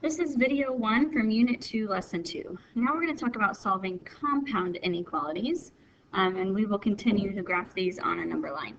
This is video 1 from Unit 2, Lesson 2. Now we're going to talk about solving compound inequalities, and we will continue to graph these on a number line.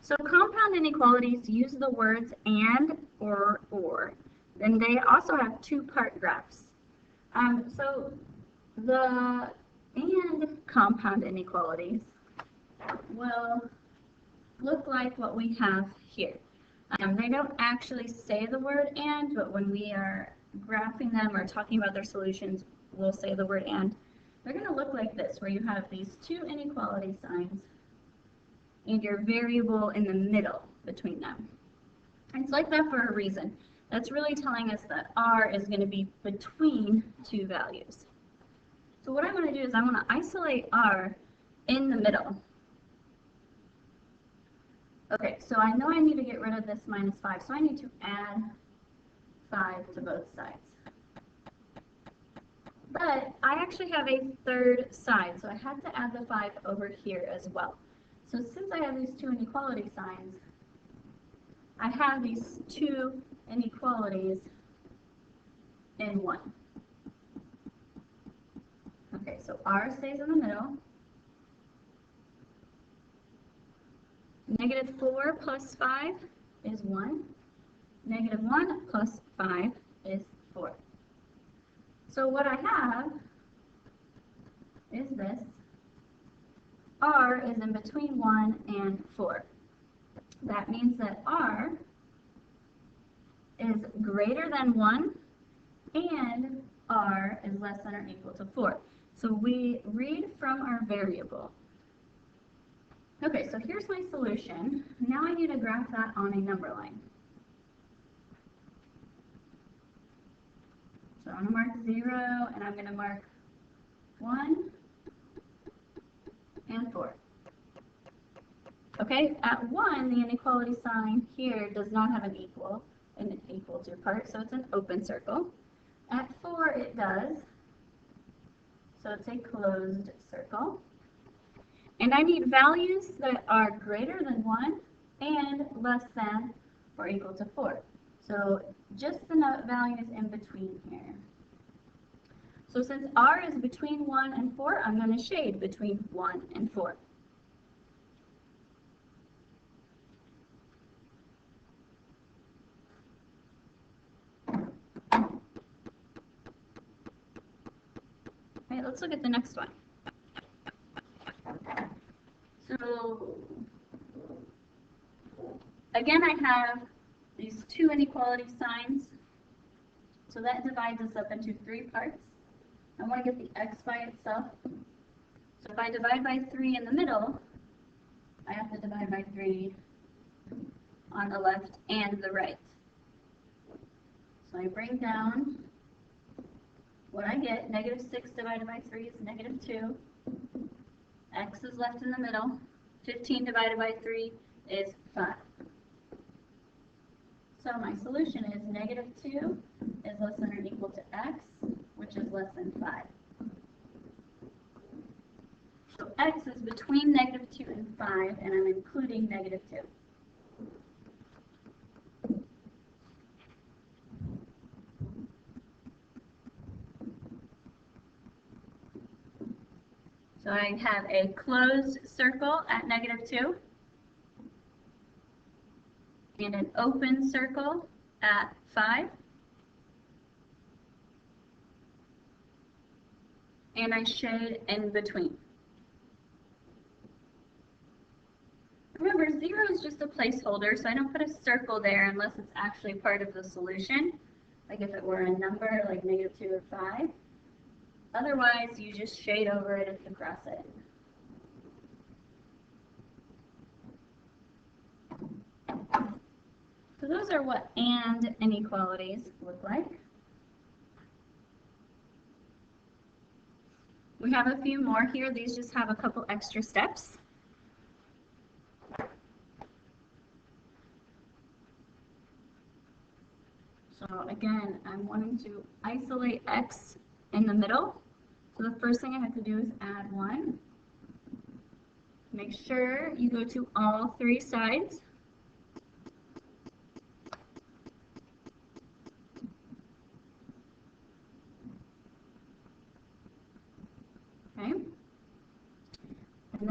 So compound inequalities use the words and or. Then they also have two-part graphs. So the and compound inequalities will look like what we have here. They don't actually say the word and, but when we are graphing them or talking about their solutions, we'll say the word and. They're going to look like this, where you have these two inequality signs and your variable in the middle between them. It's like that for a reason. That's really telling us that r is going to be between two values. So what I want to do is I want to isolate r in the middle. Okay, so I know I need to get rid of this minus 5, so I need to add 5 to both sides. But I actually have a third side, so I had to add the 5 over here as well. So since I have these two inequality signs, I have these two inequalities in one. Okay, so r stays in the middle. Negative 4 plus 5 is 1. Negative 1 plus 5 is 4. So what I have is this. R is in between 1 and 4. That means that R is greater than 1 and R is less than or equal to 4. So we read from our variable. Okay, so here's my solution. Now I need to graph that on a number line. So I'm going to mark 0, and I'm going to mark 1 and 4. Okay, at 1, the inequality sign here does not have an equal to part, so it's an open circle. At 4, it does, so it's a closed circle. And I need values that are greater than 1 and less than or equal to 4. So just the values in between here. So since r is between 1 and 4, I'm going to shade between 1 and 4. Okay, let's look at the next one. So again, I have these two inequality signs. So that divides us up into 3 parts. I want to get the x by itself. So if I divide by 3 in the middle, I have to divide by 3 on the left and the right. So I bring down what I get. Negative 6 divided by 3 is negative 2. X is left in the middle. 15 divided by 3 is 5. So my solution is negative 2 is less than or equal to x, which is less than 5. So x is between negative 2 and 5, and I'm including negative 2. So I have a closed circle at negative 2 and an open circle at 5. And I shade in between. Remember, 0 is just a placeholder, so I don't put a circle there unless it's actually part of the solution, like if it were a number like negative 2 or 5. Otherwise, you just shade over it if you cross it. So those are what and inequalities look like. We have a few more here. These just have a couple extra steps. So again, I'm wanting to isolate x in the middle. So the first thing I have to do is add 1. Make sure you go to all 3 sides.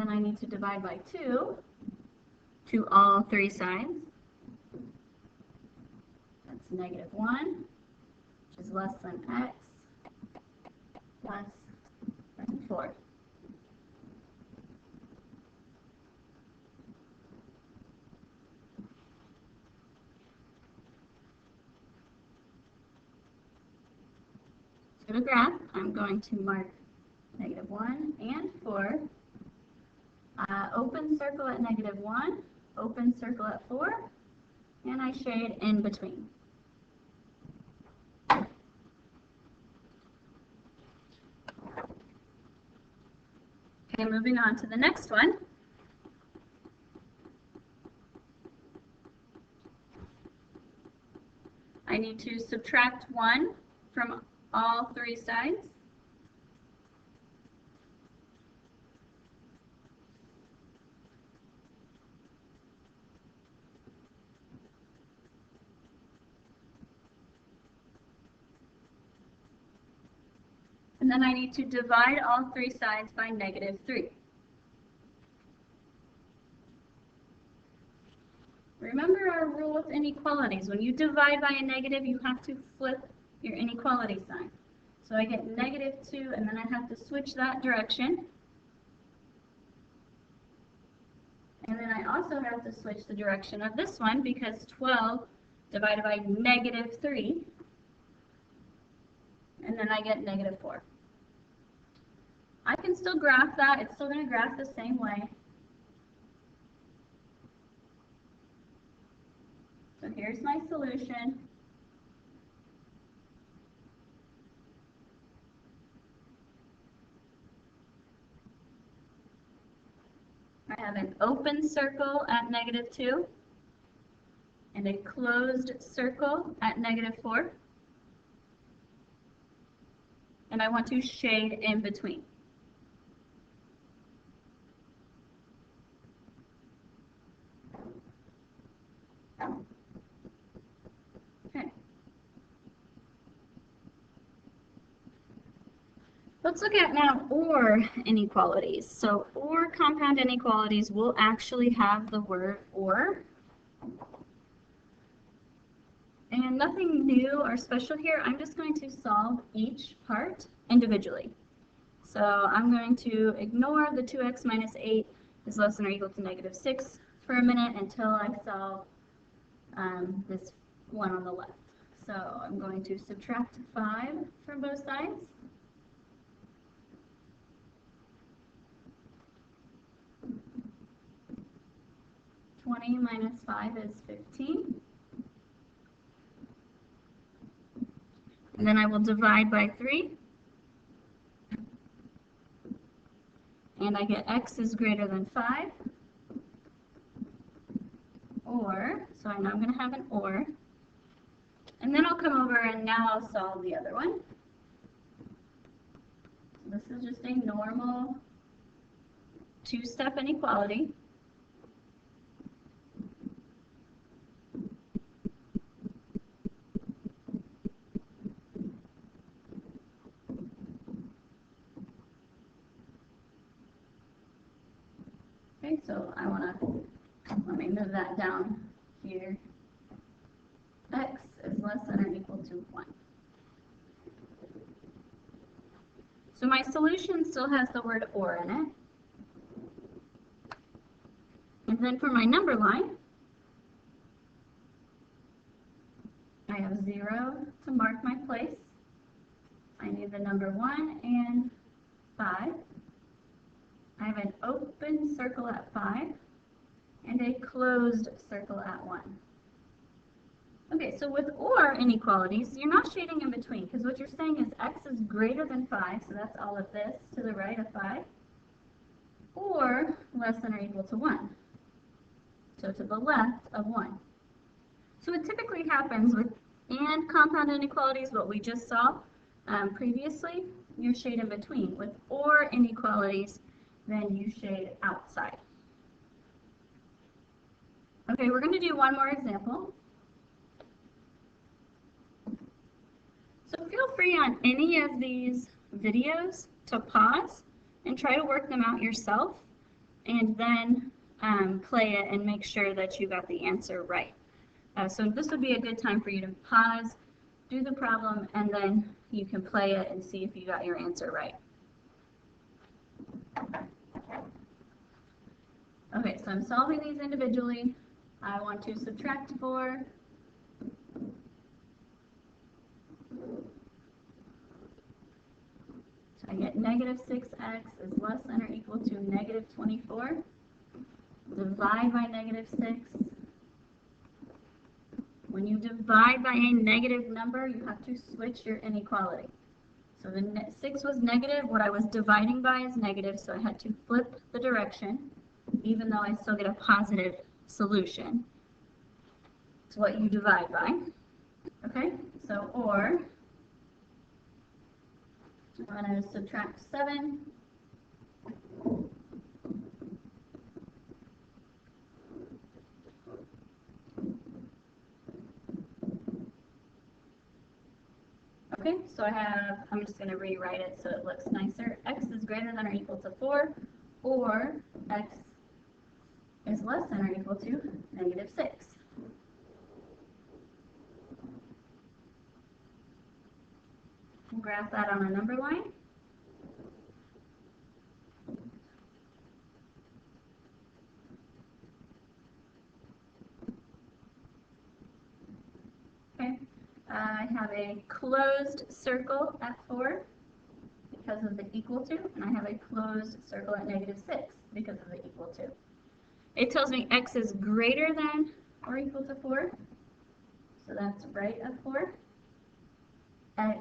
then I need to divide by 2 to all three sides. That's negative 1, which is less than x less than 4. So to graph, I'm going to mark negative 1 and 4. Open circle at negative 1, open circle at 4, and I shade in between. Okay, moving on to the next one. I need to subtract 1 from all three sides. And then I need to divide all three sides by negative 3. Remember our rule with inequalities. When you divide by a negative, you have to flip your inequality sign. So I get negative 2, and then I have to switch that direction. And then I also have to switch the direction of this one, because 12 divided by negative 3, and then I get negative 4. I can still graph that. It's still going to graph the same way. So here's my solution. I have an open circle at negative 2 and a closed circle at negative 4. And I want to shade in between. Okay. Let's look at now OR inequalities. So OR compound inequalities will actually have the word OR. And nothing new or special here. I'm just going to solve each part individually. So I'm going to ignore the 2x minus 8 is less than or equal to negative 6 for a minute until I solve this one on the left. So I'm going to subtract 5 from both sides. (20 minus 5 is 15). And then I will divide by 3. And I get x is greater than 5. Or, so I know I'm going to have an or. And then I'll come over and now I'll solve the other one. So this is just a normal two-step inequality. Okay, so let me move that down here. X is less than or equal to 1. So my solution still has the word or in it. And then for my number line, I have 0 to mark my place. I need the number 1 and 5. I have an open circle at 5 and a closed circle at 1. Okay, so with OR inequalities, you're not shading in between, because what you're saying is x is greater than 5, so that's all of this to the right of 5, or less than or equal to 1, so to the left of 1. So what typically happens with and compound inequalities, what we just saw previously, you shade in between. With OR inequalities, then you shade outside. Okay, we're going to do one more example. So feel free on any of these videos to pause and try to work them out yourself and then play it and make sure that you got the answer right. So this would be a good time for you to pause, do the problem, and then you can play it and see if you got your answer right. Okay, so I'm solving these individually. I want to subtract 4. So I get negative 6x is less than or equal to negative 24. Divide by negative 6. When you divide by a negative number, you have to switch your inequality. So the 6 was negative, what I was dividing by is negative, so I had to flip the direction, even though I still get a positive solution. It's what you divide by. Okay, so or, I'm going to subtract 7. Okay, so I'm just going to rewrite it so it looks nicer. X is greater than or equal to 4, or x is less than or equal to negative 6. We'll graph that on a number line. Okay, I have a closed circle at 4 because of the equal to, and I have a closed circle at negative 6 because of the equal to. It tells me x is greater than or equal to 4, so that's right of 4,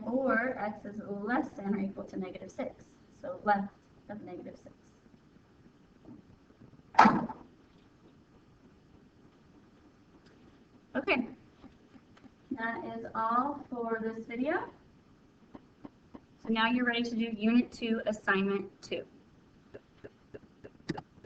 or x is less than or equal to negative 6, so left of negative 6. Okay, that is all for this video. So now you're ready to do Unit 2, Assignment 2.